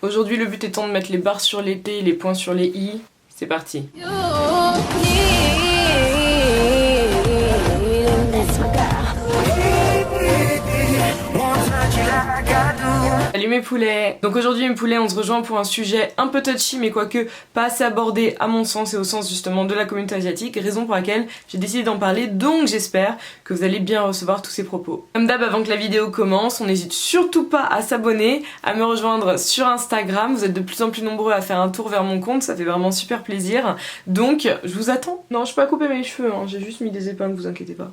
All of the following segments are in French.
Aujourd'hui le but étant de mettre les barres sur les T et les points sur les I. C'est parti. Salut mes poulets. Donc aujourd'hui mes poulets, on se rejoint pour un sujet un peu touchy mais quoique pas assez abordé à mon sens et au sens justement de la communauté asiatique, raison pour laquelle j'ai décidé d'en parler, donc j'espère que vous allez bien recevoir tous ces propos. Comme d'hab, avant que la vidéo commence, on n'hésite surtout pas à s'abonner, à me rejoindre sur Instagram, vous êtes de plus en plus nombreux à faire un tour vers mon compte, ça fait vraiment super plaisir, donc je vous attends. Non, je peux pas couper mes cheveux, hein. J'ai juste mis des épingles, vous inquiétez pas.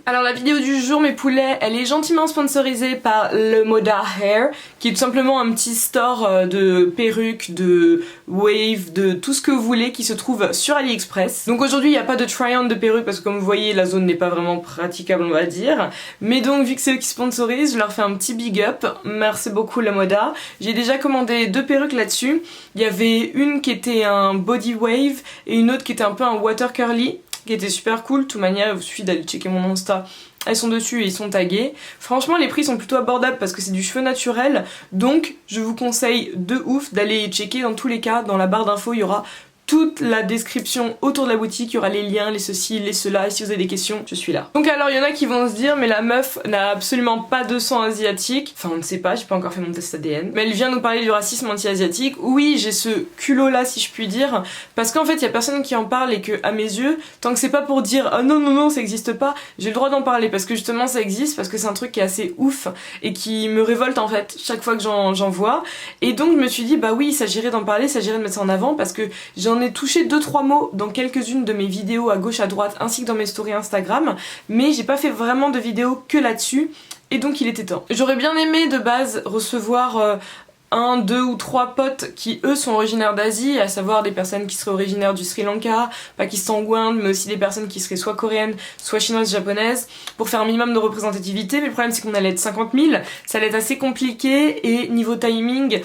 Alors la vidéo du jour mes poulets, elle est gentiment sponsorisée par le Moda Hair, qui est tout simplement un petit store de perruques, de wave, de tout ce que vous voulez qui se trouve sur AliExpress. Donc aujourd'hui il n'y a pas de try-on de perruques parce que comme vous voyez la zone n'est pas vraiment praticable on va dire. Mais donc vu que c'est eux qui sponsorisent, je leur fais un petit big up, merci beaucoup la Moda. J'ai déjà commandé 2 perruques là-dessus, il y avait une qui était un body wave et une autre qui était un peu un water curly, qui était super cool. De toute manière, il vous suffit d'aller checker mon Insta. Elles sont dessus et ils sont tagués. Franchement, les prix sont plutôt abordables parce que c'est du cheveu naturel. Donc, je vous conseille de ouf d'aller checker. Dans tous les cas, dans la barre d'infos, il y aura toute la description autour de la boutique, il y aura les liens, les ceci, les cela, et si vous avez des questions, je suis là. Donc alors, il y en a qui vont se dire, mais la meuf n'a absolument pas de sang asiatique. Enfin, on ne sait pas, j'ai pas encore fait mon test ADN. Mais elle vient nous parler du racisme anti-asiatique. Oui, j'ai ce culot là, si je puis dire, parce qu'en fait, il y a personne qui en parle et que, à mes yeux, tant que c'est pas pour dire, ah non, non, non, ça existe pas, j'ai le droit d'en parler, parce que justement, ça existe, parce que c'est un truc qui est assez ouf, et qui me révolte en fait, chaque fois que j'en vois. Et donc, je me suis dit, bah oui, il s'agirait d'en parler, il s'agirait de mettre ça en avant, parce que j'en ai touché 2-3 mots dans quelques-unes de mes vidéos à gauche à droite ainsi que dans mes stories Instagram, mais j'ai pas fait vraiment de vidéos que là-dessus et donc il était temps. J'aurais bien aimé de base recevoir 1, 2 ou 3 potes qui eux sont originaires d'Asie, à savoir des personnes qui seraient originaires du Sri Lanka, Pakistan ou Inde, mais aussi des personnes qui seraient soit coréennes, soit chinoises, japonaises, pour faire un minimum de représentativité. Mais le problème c'est qu'on allait être 50 000, ça allait être assez compliqué et niveau timing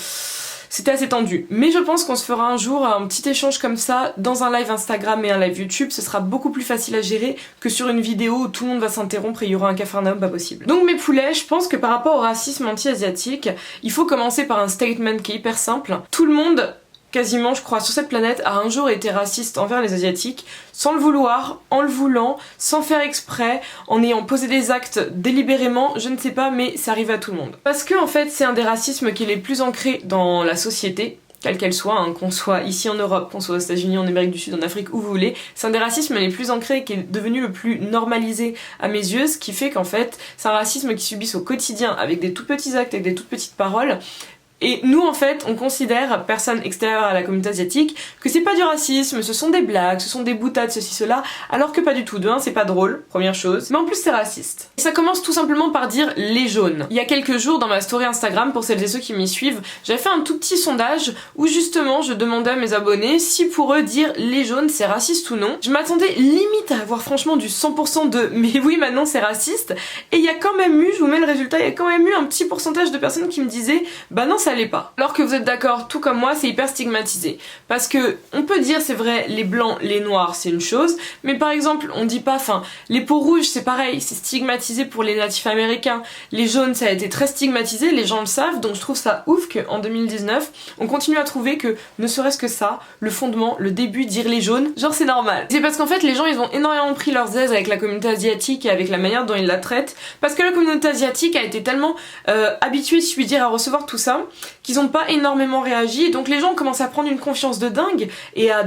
c'était assez tendu. Mais je pense qu'on se fera un jour un petit échange comme ça dans un live Instagram et un live YouTube. Ce sera beaucoup plus facile à gérer que sur une vidéo où tout le monde va s'interrompre et il y aura un cafarnaum pas possible. Donc mes poulets, je pense que par rapport au racisme anti-asiatique, il faut commencer par un statement qui est hyper simple. Tout le monde, quasiment je crois sur cette planète, a un jour été raciste envers les asiatiques, sans le vouloir, en le voulant, sans faire exprès, en ayant posé des actes délibérément, je ne sais pas, mais ça arrive à tout le monde. Parce que en fait c'est un des racismes qui est les plus ancrés dans la société, quelle qu'elle soit, hein, qu'on soit ici en Europe, qu'on soit aux États-Unis, en Amérique du Sud, en Afrique, où vous voulez, c'est un des racismes les plus ancrés qui est devenu le plus normalisé à mes yeux, ce qui fait qu'en fait c'est un racisme qui subissent au quotidien avec des tout petits actes, avec des toutes petites paroles. Et nous en fait on considère, personnes extérieures à la communauté asiatique, que c'est pas du racisme, ce sont des blagues, ce sont des boutades, ceci, cela, alors que pas du tout. De un, c'est pas drôle, première chose, mais en plus c'est raciste. Et ça commence tout simplement par dire les jaunes. Il y a quelques jours dans ma story Instagram, pour celles et ceux qui m'y suivent, j'avais fait un tout petit sondage où justement je demandais à mes abonnés si pour eux dire les jaunes c'est raciste ou non. Je m'attendais limite à avoir franchement du 100% de mais oui maintenant c'est raciste, et il y a quand même eu, je vous mets le résultat, il y a quand même eu un petit pourcentage de personnes qui me disaient bah non ça l'est pas. Alors que vous êtes d'accord, tout comme moi, c'est hyper stigmatisé. Parce que on peut dire, c'est vrai, les blancs, les noirs, c'est une chose, mais par exemple, on dit pas, enfin, les peaux rouges, c'est pareil, c'est stigmatisé pour les natifs américains. Les jaunes, ça a été très stigmatisé, les gens le savent, donc je trouve ça ouf qu'en 2019, on continue à trouver que, ne serait-ce que ça, le fondement, le début, dire les jaunes, genre c'est normal. C'est parce qu'en fait, les gens, ils ont énormément pris leurs aises avec la communauté asiatique et avec la manière dont ils la traitent, parce que la communauté asiatique a été tellement habituée, si je puis dire, à recevoir tout ça, qu'ils ont pas énormément réagi, donc les gens commencent à prendre une confiance de dingue et à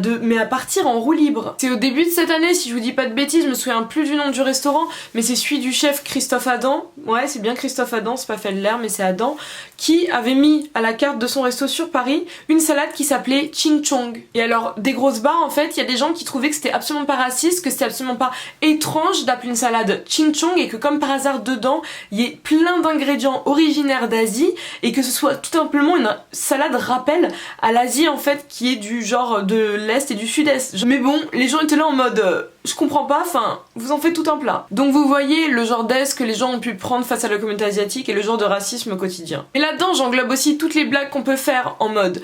partir en roue libre. C'est au début de cette année, si je vous dis pas de bêtises, je me souviens plus du nom du restaurant, mais c'est celui du chef Christophe Adam, ouais c'est bien Christophe Adam, c'est pas Feldler mais c'est Adam, qui avait mis à la carte de son resto sur Paris une salade qui s'appelait Ching Chong. Et alors des grosses barres en fait, il y a des gens qui trouvaient que c'était absolument pas raciste, que c'était absolument pas étrange d'appeler une salade Ching Chong et que comme par hasard dedans il y ait plein d'ingrédients originaires d'Asie et que ce soit tout simplement une salade rappel à l'Asie en fait qui est du genre de l'Est et du Sud-Est. Mais bon, les gens étaient là en mode je comprends pas, enfin vous en faites tout un plat. Donc vous voyez le genre d'aise que les gens ont pu prendre face à la communauté asiatique et le genre de racisme au quotidien. Et là-dedans j'englobe aussi toutes les blagues qu'on peut faire en mode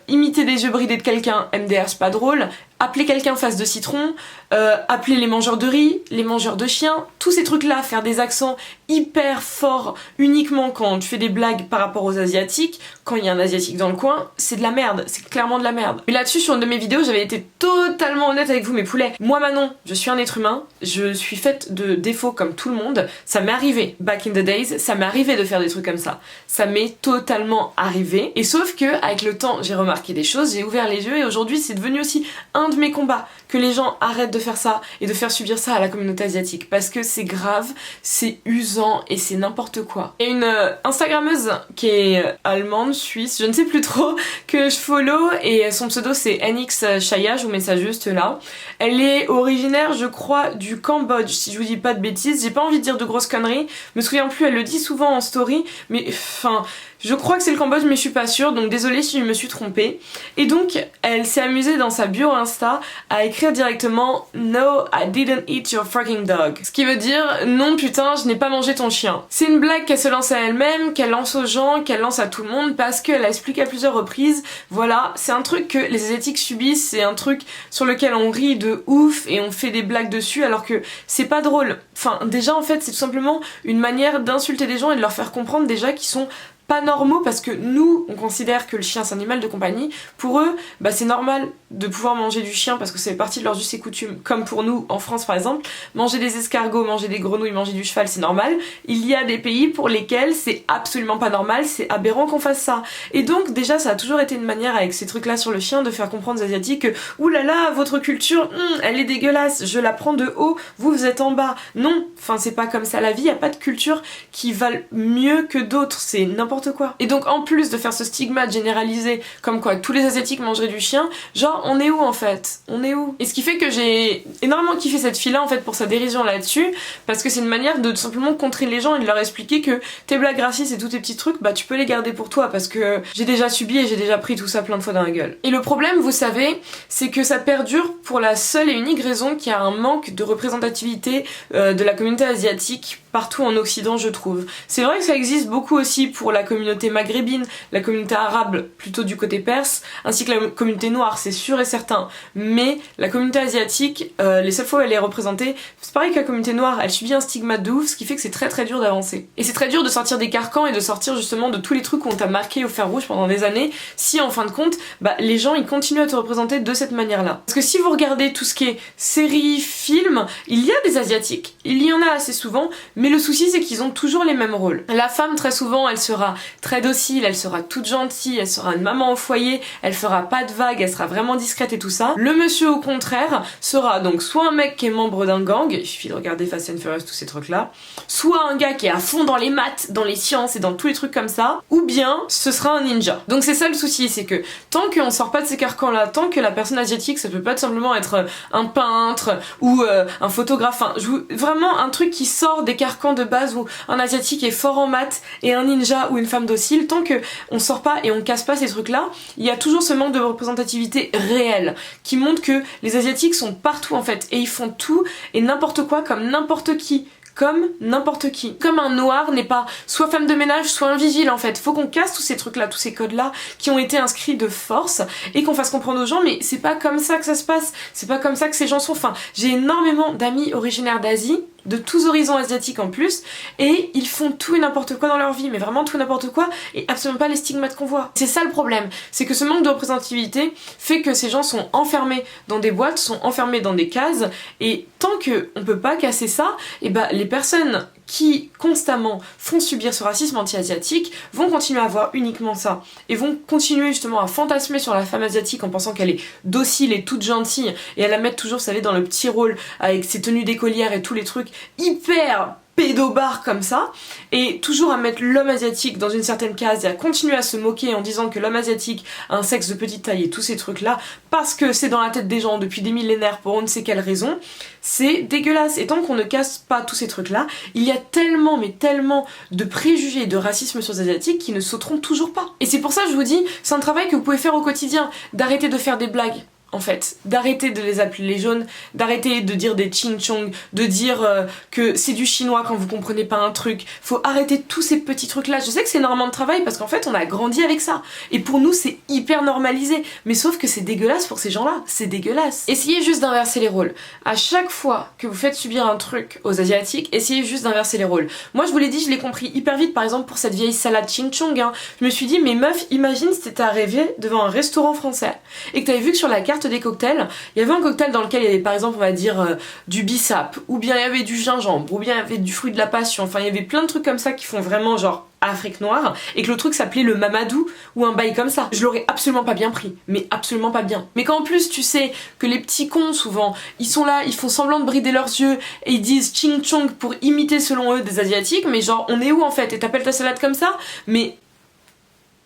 imiter des yeux bridés de quelqu'un, MDR c'est pas drôle, appeler quelqu'un face de citron, appeler les mangeurs de riz, les mangeurs de chiens, tous ces trucs là, faire des accents hyper forts uniquement quand tu fais des blagues par rapport aux asiatiques, quand il y a un asiatique dans le coin, c'est de la merde, c'est clairement de la merde. Mais là-dessus, sur une de mes vidéos, j'avais été totalement honnête avec vous mes poulets. Moi Manon, je suis un être humain, je suis faite de défauts comme tout le monde, ça m'est arrivé, back in the days, ça m'est arrivé de faire des trucs comme ça m'est totalement arrivé, et sauf que avec le temps j'ai remarqué des choses, j'ai ouvert les yeux et aujourd'hui c'est devenu aussi un de mes combats, que les gens arrêtent de faire ça et de faire subir ça à la communauté asiatique, parce que c'est grave, c'est usant et c'est n'importe quoi. Il y a une Instagrammeuse qui est allemande, suisse, je ne sais plus trop, que je follow, et son pseudo c'est NX Shaya, je vous mets ça juste là. Elle est originaire je crois du Cambodge, si je vous dis pas de bêtises, j'ai pas envie de dire de grosses conneries, je me souviens plus, elle le dit souvent en story, mais enfin je crois que c'est le Cambodge mais je suis pas sûre, donc désolée si je me suis trompée. Et donc elle s'est amusée dans sa bio Insta à écrire directement "No, I didn't eat your fucking dog", ce qui veut dire non putain je n'ai pas mangé ton chien. C'est une blague qu'elle se lance à elle-même, qu'elle lance aux gens, qu'elle lance à tout le monde, parce qu'elle a expliqué à plusieurs reprises, voilà, c'est un truc que les asiatiques subissent, c'est un truc sur lequel on rit de ouf et on fait des blagues dessus alors que c'est pas drôle. Enfin déjà en fait c'est tout simplement une manière d'insulter des gens et de leur faire comprendre déjà qu'ils sont pas normaux, parce que nous on considère que le chien c'est un animal de compagnie, pour eux bah c'est normal de pouvoir manger du chien parce que c'est partie de leurs us et coutumes, comme pour nous en France par exemple, manger des escargots, manger des grenouilles, manger du cheval c'est normal. Il y a des pays pour lesquels c'est absolument pas normal, c'est aberrant qu'on fasse ça, et donc déjà ça a toujours été une manière avec ces trucs là sur le chien de faire comprendre aux asiatiques que oulala votre culture elle est dégueulasse, je la prends de haut, vous êtes en bas. Non, enfin c'est pas comme ça la vie, y a pas de culture qui valent mieux que d'autres, c'est n'importe quoi. Et donc en plus de faire ce stigmate généralisé comme quoi tous les asiatiques mangeraient du chien, genre on est où en fait? On est où? Et ce qui fait que j'ai énormément kiffé cette fille là en fait pour sa dérision là-dessus, parce que c'est une manière de tout simplement contrer les gens et de leur expliquer que tes blagues racistes et tous tes petits trucs bah tu peux les garder pour toi, parce que j'ai déjà subi et j'ai déjà pris tout ça plein de fois dans la gueule. Et le problème vous savez c'est que ça perdure pour la seule et unique raison qu'il y a un manque de représentativité de la communauté asiatique partout en Occident je trouve. C'est vrai que ça existe beaucoup aussi pour la communauté maghrébine, la communauté arabe plutôt du côté perse, ainsi que la communauté noire, c'est sûr et certain, mais la communauté asiatique, les seules fois où elle est représentée, c'est pareil que la communauté noire, elle subit un stigmate de ouf, ce qui fait que c'est très très dur d'avancer. Et c'est très dur de sortir des carcans et de sortir justement de tous les trucs qu'on t'a marqué au fer rouge pendant des années, si en fin de compte, bah les gens ils continuent à te représenter de cette manière-là. Parce que si vous regardez tout ce qui est séries, films, il y a des asiatiques, il y en a assez souvent, mais le souci c'est qu'ils ont toujours les mêmes rôles. La femme très souvent elle sera très docile, elle sera toute gentille, elle sera une maman au foyer, elle fera pas de vagues, elle sera vraiment discrète et tout ça. Le monsieur au contraire sera donc soit un mec qui est membre d'un gang, il suffit de regarder Fast and Furious, tous ces trucs là, soit un gars qui est à fond dans les maths, dans les sciences et dans tous les trucs comme ça, ou bien ce sera un ninja. Donc c'est ça le souci, c'est que tant qu'on sort pas de ces carcans là, tant que la personne asiatique ça peut pas tout simplement être un peintre ou un photographe, enfin, vraiment un truc qui sort des carcans de base où un asiatique est fort en maths et un ninja ou une femme docile, tant que on sort pas et on casse pas ces trucs là, il y a toujours ce manque de représentativité réelle qui montre que les asiatiques sont partout en fait et ils font tout et n'importe quoi comme n'importe qui. Comme n'importe qui. Comme un noir n'est pas soit femme de ménage, soit un vigile en fait. Faut qu'on casse tous ces trucs là, tous ces codes là qui ont été inscrits de force et qu'on fasse comprendre aux gens mais c'est pas comme ça que ça se passe, c'est pas comme ça que ces gens sont. Enfin, j'ai énormément d'amis originaires d'Asie, de tous horizons asiatiques en plus, et ils font tout et n'importe quoi dans leur vie, mais vraiment tout et n'importe quoi, et absolument pas les stigmates qu'on voit. C'est ça le problème, c'est que ce manque de représentativité fait que ces gens sont enfermés dans des boîtes, sont enfermés dans des cases, et tant qu'on peut pas casser ça, et bah les personnes qui constamment font subir ce racisme anti-asiatique vont continuer à voir uniquement ça et vont continuer justement à fantasmer sur la femme asiatique en pensant qu'elle est docile et toute gentille et à la mettre toujours, vous savez, dans le petit rôle avec ses tenues d'écolière et tous les trucs hyper pédobar comme ça, et toujours à mettre l'homme asiatique dans une certaine case et à continuer à se moquer en disant que l'homme asiatique a un sexe de petite taille et tous ces trucs là parce que c'est dans la tête des gens depuis des millénaires pour on ne sait quelle raison, c'est dégueulasse. Et tant qu'on ne casse pas tous ces trucs là, il y a tellement mais tellement de préjugés et de racisme sur les asiatiques qui ne sauteront toujours pas. Et c'est pour ça que je vous dis, c'est un travail que vous pouvez faire au quotidien, d'arrêter de faire des blagues en fait, d'arrêter de les appeler les jaunes, d'arrêter de dire des ching chong, de dire que c'est du chinois quand vous comprenez pas un truc. Faut arrêter tous ces petits trucs là. Je sais que c'est énormément de travail parce qu'en fait on a grandi avec ça et pour nous c'est hyper normalisé, mais sauf que c'est dégueulasse pour ces gens là, c'est dégueulasse. Essayez juste d'inverser les rôles. À chaque fois que vous faites subir un truc aux asiatiques, essayez juste d'inverser les rôles. Moi je vous l'ai dit, je l'ai compris hyper vite par exemple pour cette vieille salade ching chong hein. Je me suis dit mais meuf, imagine si t'étais arrivé devant un restaurant français et que t'avais vu que sur la carte des cocktails, il y avait un cocktail dans lequel il y avait par exemple on va dire du bissap, ou bien il y avait du gingembre, ou bien il y avait du fruit de la passion, enfin il y avait plein de trucs comme ça qui font vraiment genre Afrique noire, et que le truc s'appelait le mamadou ou un bail comme ça. Je l'aurais absolument pas bien pris, mais absolument pas bien. Mais quand en plus tu sais que les petits cons souvent, ils sont là, ils font semblant de brider leurs yeux et ils disent ching chong pour imiter selon eux des asiatiques, mais genre on est où en fait? Et t'appelles ta salade comme ça? Mais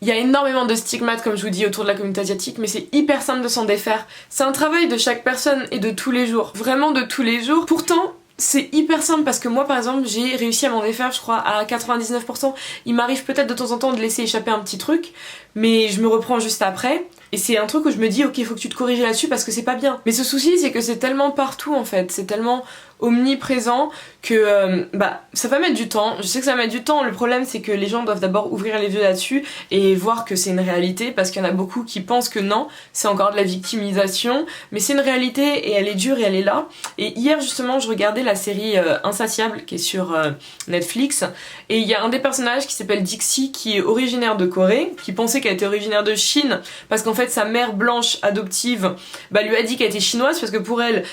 il y a énormément de stigmates comme je vous dis autour de la communauté asiatique, mais c'est hyper simple de s'en défaire. C'est un travail de chaque personne et de tous les jours, vraiment de tous les jours. Pourtant c'est hyper simple parce que moi par exemple j'ai réussi à m'en défaire je crois à 99%. Il m'arrive peut-être de temps en temps de laisser échapper un petit truc, mais je me reprends juste après. Et c'est un truc où je me dis ok faut que tu te corriges là-dessus parce que c'est pas bien. Mais ce souci c'est que c'est tellement partout en fait, c'est tellement omniprésent que ça va mettre du temps. Je sais que ça va mettre du temps, le problème c'est que les gens doivent d'abord ouvrir les yeux là-dessus et voir que c'est une réalité, parce qu'il y en a beaucoup qui pensent que non, c'est encore de la victimisation, mais c'est une réalité et elle est dure et elle est là. Et hier justement je regardais la série Insatiable qui est sur Netflix, et il y a un des personnages qui s'appelle Dixie qui est originaire de Corée, qui pensait qu'elle était originaire de Chine parce qu'en fait sa mère blanche adoptive lui a dit qu'elle était chinoise parce que pour elle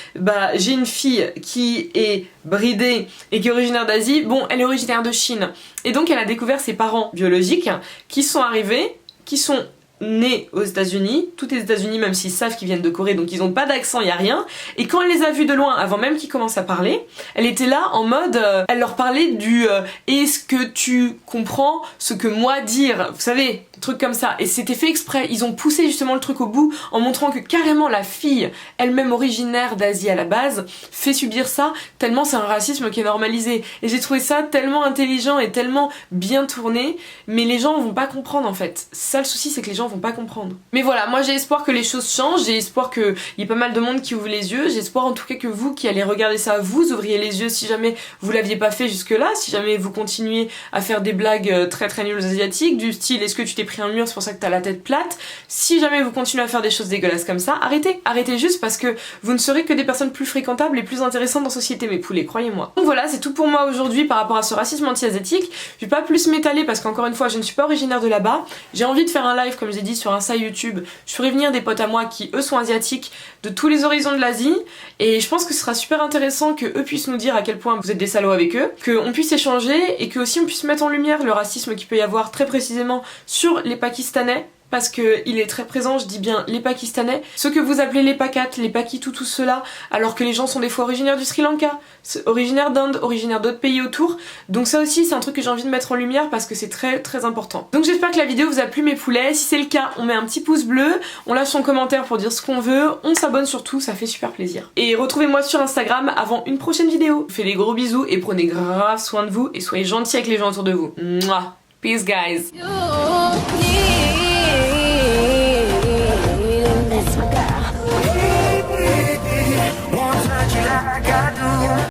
j'ai une fille qui est bridée et qui est originaire d'Asie, bon elle est originaire de Chine. Et donc elle a découvert ses parents biologiques qui sont arrivés, qui sont nés aux États-Unis, tous les États-Unis même s'ils savent qu'ils viennent de Corée donc ils ont pas d'accent, y a rien. Et quand elle les a vus de loin avant même qu'ils commencent à parler, elle était là en mode elle leur parlait du est-ce que tu comprends ce que moi dire, vous savez, truc comme ça. Et c'était fait exprès, ils ont poussé justement le truc au bout en montrant que carrément la fille, elle-même originaire d'Asie à la base, fait subir ça tellement c'est un racisme qui est normalisé. Et j'ai trouvé ça tellement intelligent et tellement bien tourné, mais les gens vont pas comprendre en fait. Ça le souci c'est que les gens vont pas comprendre. Mais voilà, moi j'ai espoir que les choses changent, j'ai espoir qu'il y ait pas mal de monde qui ouvre les yeux, j'ai espoir en tout cas que vous qui allez regarder ça, vous ouvriez les yeux si jamais vous l'aviez pas fait jusque là, si jamais vous continuez à faire des blagues très très nulles aux asiatiques, du style est-ce que tu t'es pris un mur c'est pour ça que t'as la tête plate, si jamais vous continuez à faire des choses dégueulasses comme ça, arrêtez juste parce que vous ne serez que des personnes plus fréquentables et plus intéressantes dans la société mes poulets, croyez-moi. Donc voilà, c'est tout pour moi aujourd'hui par rapport à ce racisme anti-asiatique. Je vais pas plus m'étaler parce qu'encore une fois je ne suis pas originaire de là-bas, j'ai envie de faire un live comme j'ai dit sur Insta YouTube, je ferai venir des potes à moi qui eux sont asiatiques de tous les horizons de l'Asie et je pense que ce sera super intéressant que eux puissent nous dire à quel point vous êtes des salauds avec eux, qu'on puisse échanger et que aussi on puisse mettre en lumière le racisme qu'il peut y avoir très précisément sur les Pakistanais, parce qu'il est très présent, je dis bien les Pakistanais, ceux que vous appelez les Pakats, les Pakitou, tout cela, alors que les gens sont des fois originaires du Sri Lanka, originaires d'Inde, originaires d'autres pays autour, donc ça aussi c'est un truc que j'ai envie de mettre en lumière parce que c'est très très important. Donc j'espère que la vidéo vous a plu mes poulets, si c'est le cas on met un petit pouce bleu, on lâche son commentaire pour dire ce qu'on veut, on s'abonne surtout, ça fait super plaisir. Et retrouvez-moi sur Instagram avant une prochaine vidéo. Je vous fais des gros bisous et prenez grave soin de vous et soyez gentils avec les gens autour de vous. Mouah. Peace guys.